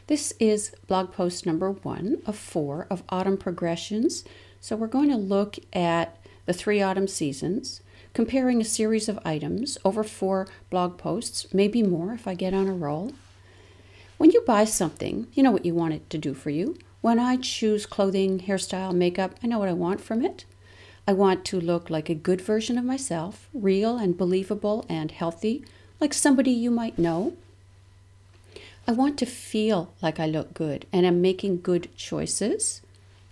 This is blog post number 1 of 4 of autumn progressions. So we're going to look at the 3 autumn seasons, comparing a series of items over 4 blog posts, maybe more if I get on a roll. When you buy something, you know what you want it to do for you. When I choose clothing, hairstyle, makeup, I know what I want from it. I want to look like a good version of myself, real and believable and healthy, like somebody you might know. I want to feel like I look good and I'm making good choices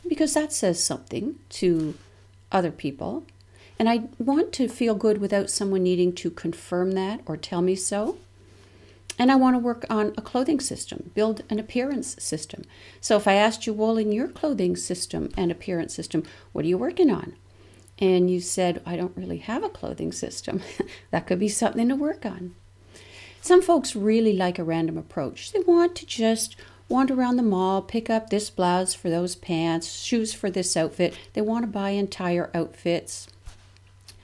because that says something to other people. And I want to feel good without someone needing to confirm that or tell me so. And I want to work on a clothing system, build an appearance system. So if I asked you, well, in your clothing system and appearance system, what are you working on? And you said, I don't really have a clothing system. That could be something to work on. Some folks really like a random approach. They want to just wander around the mall, pick up this blouse for those pants, shoes for this outfit. They want to buy entire outfits,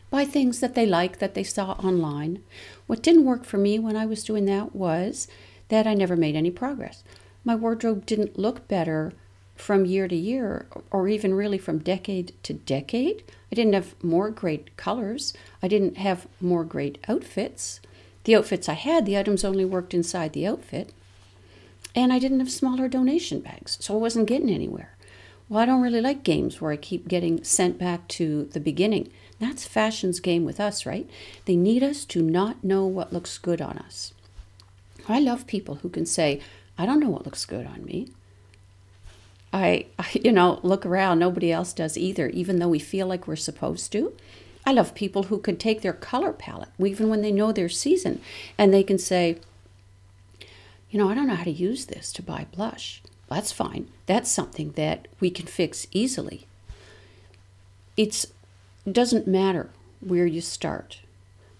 buy things that they like that they saw online. What didn't work for me when I was doing that was that I never made any progress. My wardrobe didn't look better from year to year, or even really from decade to decade. I didn't have more great colors. I didn't have more great outfits. The outfits I had, the items only worked inside the outfit. And I didn't have smaller donation bags, so I wasn't getting anywhere. Well, I don't really like games where I keep getting sent back to the beginning. That's fashion's game with us, right? They need us to not know what looks good on us. I love people who can say, I don't know what looks good on me. I look around, nobody else does either, even though we feel like we're supposed to. I love people who could take their color palette, even when they know their season, and they can say, I don't know how to use this to buy blush. Well, that's fine. That's something that we can fix easily. It doesn't matter where you start.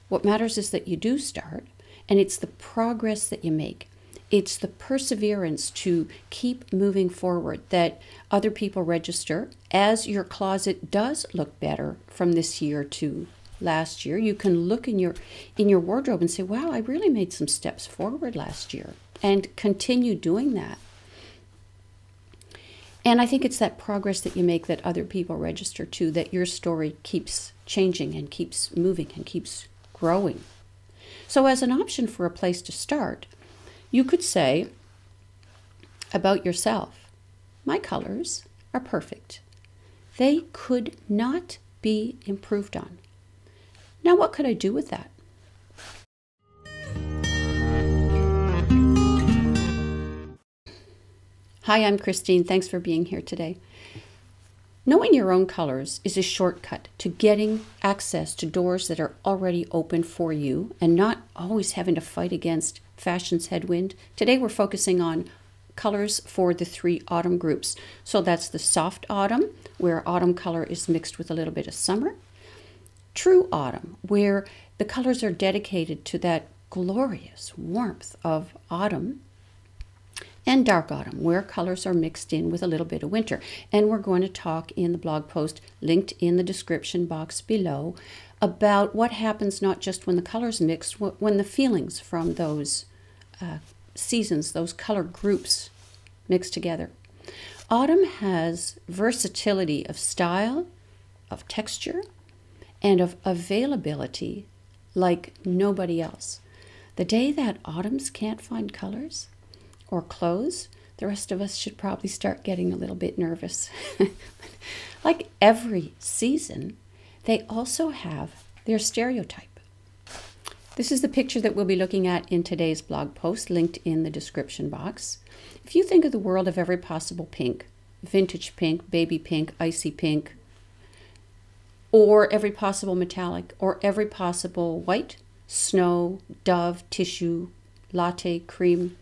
What matters is that you do start, and it's the progress that you make. It's the perseverance to keep moving forward that other people register. As your closet does look better from this year to last year, you can look in your wardrobe and say, wow, I really made some steps forward last year, and continue doing that. And I think it's that progress that you make that other people register to, that your story keeps changing and keeps moving and keeps growing. So as an option for a place to start, you could say about yourself, my colors are perfect. They could not be improved on. Now, what could I do with that? Hi, I'm Christine. Thanks for being here today. Knowing your own colors is a shortcut to getting access to doors that are already open for you and not always having to fight against fashion's headwind. Today we're focusing on colors for the 3 autumn groups. So that's the soft autumn, where autumn color is mixed with a little bit of summer. True autumn, where the colors are dedicated to that glorious warmth of autumn. And dark autumn, where colors are mixed in with a little bit of winter. And we're going to talk in the blog post linked in the description box below about what happens not just when the colors mix, when the feelings from those seasons, those color groups mix together. Autumn has versatility of style, of texture, and of availability like nobody else. The day that autumns can't find colors or clothes, the rest of us should probably start getting a little bit nervous. Like every season, they also have their stereotype. This is the picture that we'll be looking at in today's blog post, linked in the description box. If you think of the world of every possible pink, vintage pink, baby pink, icy pink, or every possible metallic, or every possible white, snow, dove, tissue, latte, cream,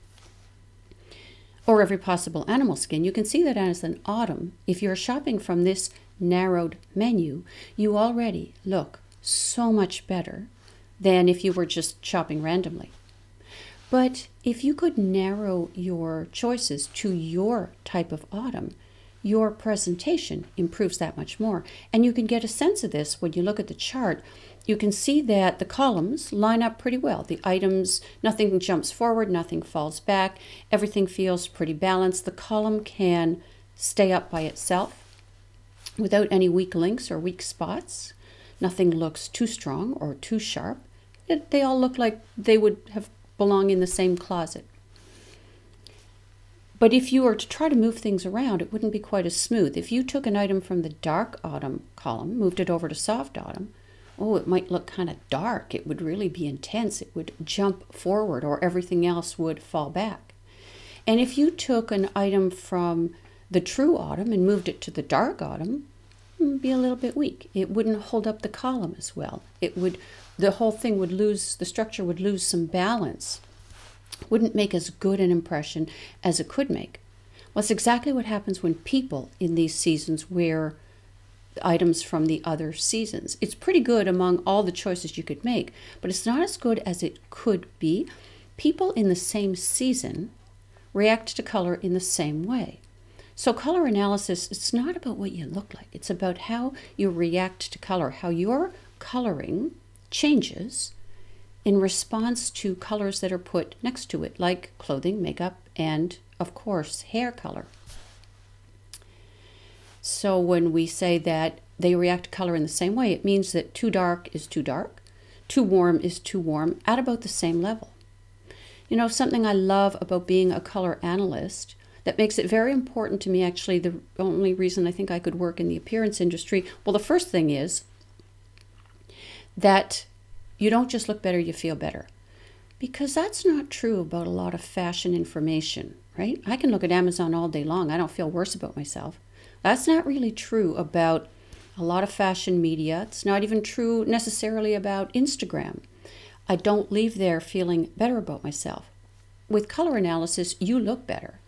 or every possible animal skin, you can see that as an autumn, if you're shopping from this narrowed menu, you already look so much better than if you were just shopping randomly. But if you could narrow your choices to your type of autumn, your presentation improves that much more. And you can get a sense of this when you look at the chart. You can see that the columns line up pretty well. The items, nothing jumps forward, nothing falls back. Everything feels pretty balanced. The column can stay up by itself without any weak links or weak spots. Nothing looks too strong or too sharp. They all look like they would have belong in the same closet. But if you were to try to move things around, it wouldn't be quite as smooth. If you took an item from the dark autumn column, moved it over to soft autumn, oh, it might look kind of dark. It would really be intense. It would jump forward, or everything else would fall back. And if you took an item from the true autumn and moved it to the dark autumn, it would be a little bit weak. It wouldn't hold up the column as well. The whole thing would lose, the structure would lose some balance. Wouldn't make as good an impression as it could make. Well, it's exactly what happens when people in these seasons wear items from the other seasons. It's pretty good among all the choices you could make, but it's not as good as it could be. People in the same season react to color in the same way. So color analysis, it's not about what you look like. It's about how you react to color, how your coloring changes in response to colors that are put next to it, like clothing, makeup, and, of course, hair color. So when we say that they react to color in the same way, it means that too dark is too dark, too warm is too warm, at about the same level. You know, something I love about being a color analyst that makes it very important to me, actually, the only reason I think I could work in the appearance industry, well, the first thing is that you don't just look better, you feel better. Because that's not true about a lot of fashion information, right? I can look at Amazon all day long. I don't feel worse about myself. That's not really true about a lot of fashion media. It's not even true necessarily about Instagram. I don't leave there feeling better about myself. With color analysis, you look better.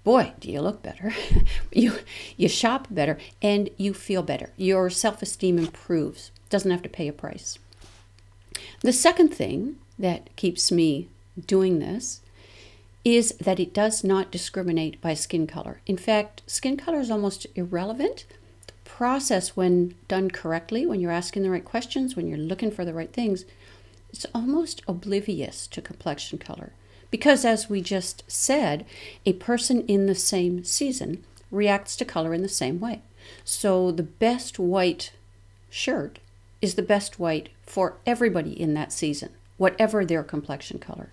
Boy, do you look better. You shop better and you feel better. Your self-esteem improves. Doesn't have to pay a price. The second thing that keeps me doing this is that it does not discriminate by skin color. In fact, skin color is almost irrelevant. The process, when done correctly, when you're asking the right questions, when you're looking for the right things, it's almost oblivious to complexion color. Because as we just said, a person in the same season reacts to color in the same way. So the best white shirt is the best white for everybody in that season, whatever their complexion color.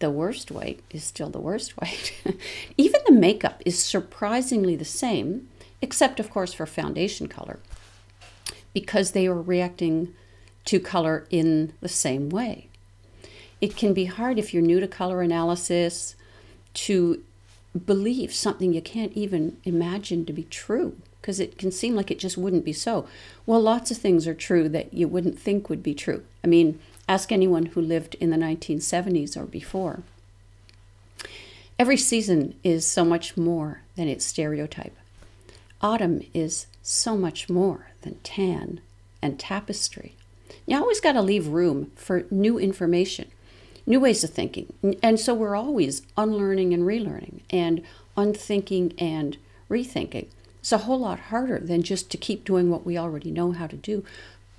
The worst white is still the worst white. Even the makeup is surprisingly the same, except of course for foundation color, because they are reacting to color in the same way. It can be hard if you're new to color analysis to believe something you can't even imagine to be true, because it can seem like it just wouldn't be so. Well, lots of things are true that you wouldn't think would be true. I mean, ask anyone who lived in the 1970s or before. Every season is so much more than its stereotype. Autumn is so much more than tan and tapestry. You always got to leave room for new information, new ways of thinking. And so we're always unlearning and relearning and unthinking and rethinking. It's a whole lot harder than just to keep doing what we already know how to do.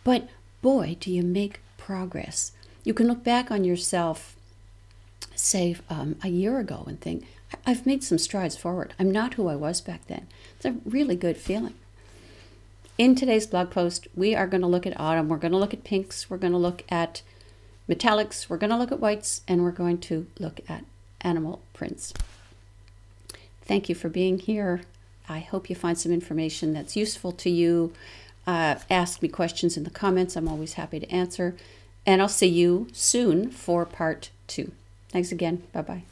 But boy, do you make progress. You can look back on yourself, say, a year ago and think, I've made some strides forward. I'm not who I was back then. It's a really good feeling. In today's blog post, we are going to look at autumn. We're going to look at pinks. We're going to look at metallics. We're going to look at whites. And we're going to look at animal prints. Thank you for being here. I hope you find some information that's useful to you. Ask me questions in the comments. I'm always happy to answer. And I'll see you soon for part 2. Thanks again. Bye-bye.